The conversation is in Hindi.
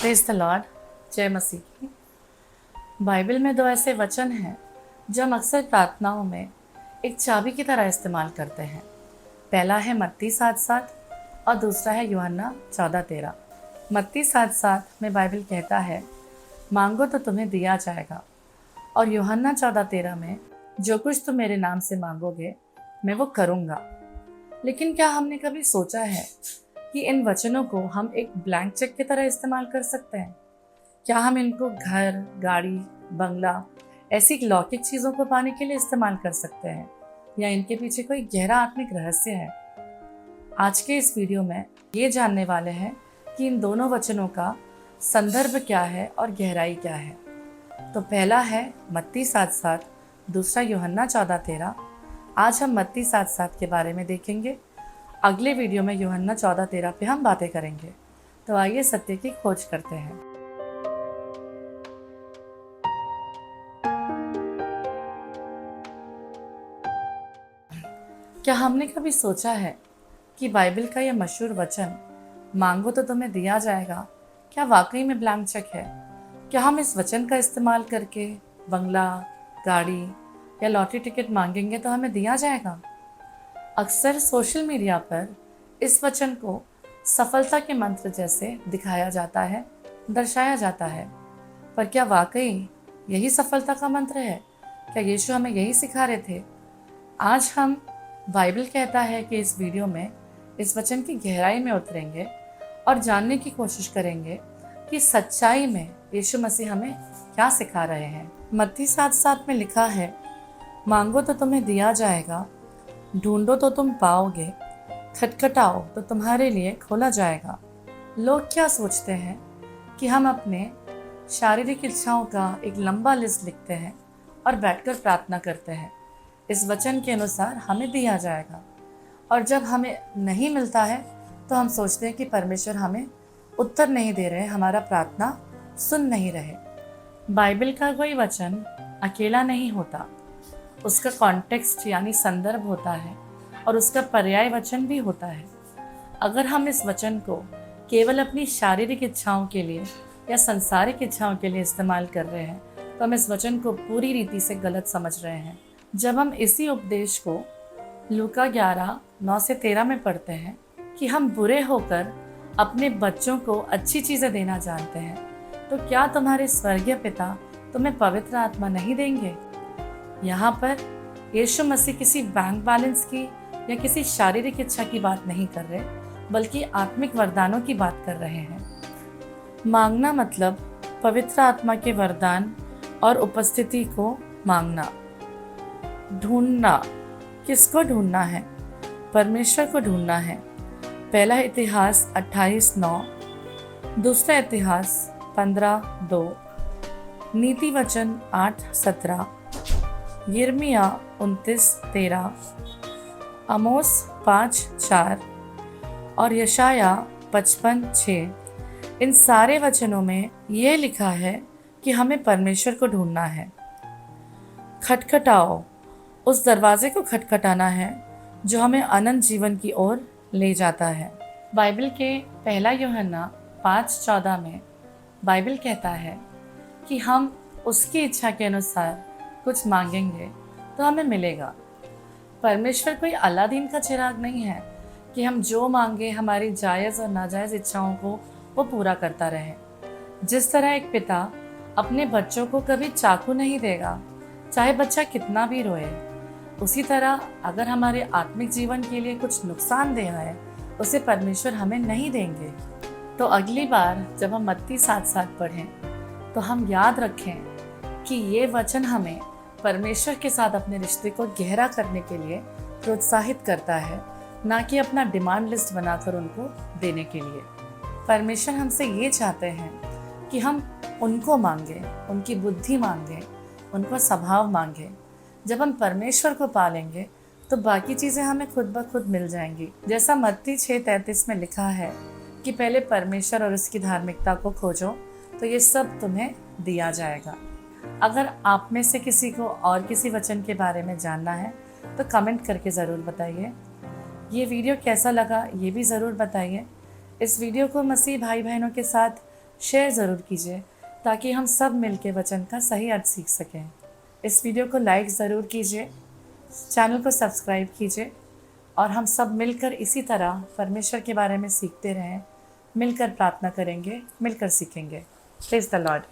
Praise the Lord. जय मसीह की। बाइबल में दो ऐसे वचन हैं जो हम अक्सर प्रार्थनाओं में एक चाबी की तरह इस्तेमाल करते हैं। पहला है मत्ती 7:7 और दूसरा है यूहन्ना 14:13। मत्ती 7:7 में बाइबल कहता है, मांगो तो तुम्हें दिया जाएगा, और यूहन्ना 14:13 में, जो कुछ तुम मेरे नाम से मांगोगे मैं वो करूँगा। लेकिन क्या हमने कभी सोचा है कि इन वचनों को हम एक ब्लैंक चेक की तरह इस्तेमाल कर सकते हैं? क्या हम इनको घर, गाड़ी, बंगला, ऐसी लौकिक चीज़ों को पाने के लिए इस्तेमाल कर सकते हैं, या इनके पीछे कोई गहरा आत्मिक रहस्य है? आज के इस वीडियो में ये जानने वाले हैं कि इन दोनों वचनों का संदर्भ क्या है और गहराई क्या है। तो पहला है मत्ती 7:7, दूसरा यूहन्ना 14:13। आज हम मत्ती 7:7 के बारे में देखेंगे। अगले वीडियो में यूहन्ना 14:13 पे हम बातें करेंगे। तो आइए सत्य की खोज करते हैं। क्या हमने कभी सोचा है कि बाइबल का यह मशहूर वचन, मांगो तो तुम्हें दिया जाएगा, क्या वाकई में ब्लैंक चेक है? क्या हम इस वचन का इस्तेमाल करके बंगला, गाड़ी या लॉटरी टिकट मांगेंगे तो हमें दिया जाएगा? अक्सर सोशल मीडिया पर इस वचन को सफलता के मंत्र जैसे दिखाया जाता है, दर्शाया जाता है। पर क्या वाकई यही सफलता का मंत्र है? क्या यीशु हमें यही सिखा रहे थे? आज हम बाइबल कहता है कि इस वीडियो में इस वचन की गहराई में उतरेंगे और जानने की कोशिश करेंगे कि सच्चाई में यीशु मसीह हमें क्या सिखा रहे हैं। मत्ती 7:7 में लिखा है, मांगो तो तुम्हें दिया जाएगा, ढूंढो तो तुम पाओगे, खटखटाओ तो तुम्हारे लिए खोला जाएगा। लोग क्या सोचते हैं कि हम अपने शारीरिक इच्छाओं का एक लंबा लिस्ट लिखते हैं और बैठकर प्रार्थना करते हैं, इस वचन के अनुसार हमें दिया जाएगा। और जब हमें नहीं मिलता है तो हम सोचते हैं कि परमेश्वर हमें उत्तर नहीं दे रहे, हमारा प्रार्थना सुन नहीं रहे। बाइबल का कोई वचन अकेला नहीं होता, उसका कॉन्टेक्स्ट यानी संदर्भ होता है और उसका पर्याय वचन भी होता है। अगर हम इस वचन को केवल अपनी शारीरिक इच्छाओं के लिए या सांसारिक इच्छाओं के लिए इस्तेमाल कर रहे हैं तो हम इस वचन को पूरी रीति से गलत समझ रहे हैं। जब हम इसी उपदेश को लूका 11:9-13 में पढ़ते हैं कि हम बुरे होकर अपने बच्चों को अच्छी चीज़ें देना जानते हैं, तो क्या तुम्हारे स्वर्गीय पिता तुम्हें पवित्र आत्मा नहीं देंगे? यहाँ पर यीशु मसीह किसी बैंक बैलेंस की या किसी शारीरिक इच्छा की बात नहीं कर रहे, बल्कि आत्मिक वरदानों की बात कर रहे हैं। मांगना मतलब पवित्र आत्मा के वरदान और उपस्थिति को मांगना। ढूंढना, किसको ढूंढना है? परमेश्वर को ढूंढना है। पहला इतिहास 28:9, दूसरा इतिहास 15:2, नीति वचन 8:17, यिर्मयाह 29:13, आमोस 5:4 और यशायाह 55:6। इन सारे वचनों में ये लिखा है कि हमें परमेश्वर को ढूंढना है। खटखटाओ, उस दरवाजे को खटखटाना है जो हमें अनंत जीवन की ओर ले जाता है। बाइबल के पहला यूहन्ना 5:14 में बाइबल कहता है कि हम उसकी इच्छा के अनुसार कुछ मांगेंगे तो हमें मिलेगा। परमेश्वर कोई अलादीन का चिराग नहीं है कि हम जो मांगे हमारी जायज़ और नाजायज़ इच्छाओं को वो पूरा करता रहे। जिस तरह एक पिता अपने बच्चों को कभी चाकू नहीं देगा, चाहे बच्चा कितना भी रोए, उसी तरह अगर हमारे आत्मिक जीवन के लिए कुछ नुकसानदेह है, उसे परमेश्वर हमें नहीं देंगे। तो अगली बार जब हम मत्ती 7:7 पढ़ें तो हम याद रखें कि ये वचन हमें परमेश्वर के साथ अपने रिश्ते को गहरा करने के लिए प्रोत्साहित करता है, ना कि अपना डिमांड लिस्ट बनाकर उनको देने के लिए। परमेश्वर हमसे ये चाहते हैं कि हम उनको मांगे, उनकी बुद्धि मांगे, उनको स्वभाव मांगे। जब हम परमेश्वर को पालेंगे तो बाकी चीज़ें हमें खुद ब खुद मिल जाएंगी। जैसा मत्ती 6:33 में लिखा है कि पहले परमेश्वर और उसकी धार्मिकता को खोजो तो ये सब तुम्हें दिया जाएगा। अगर आप में से किसी को और किसी वचन के बारे में जानना है तो कमेंट करके ज़रूर बताइए। ये वीडियो कैसा लगा ये भी ज़रूर बताइए। इस वीडियो को मसीह भाई बहनों के साथ शेयर ज़रूर कीजिए ताकि हम सब मिलकर वचन का सही अर्थ सीख सकें। इस वीडियो को लाइक ज़रूर कीजिए, चैनल को सब्सक्राइब कीजिए और हम सब मिलकर इसी तरह परमेश्वर के बारे में सीखते रहें। मिलकर प्रार्थना करेंगे, मिलकर सीखेंगे। Praise the Lord.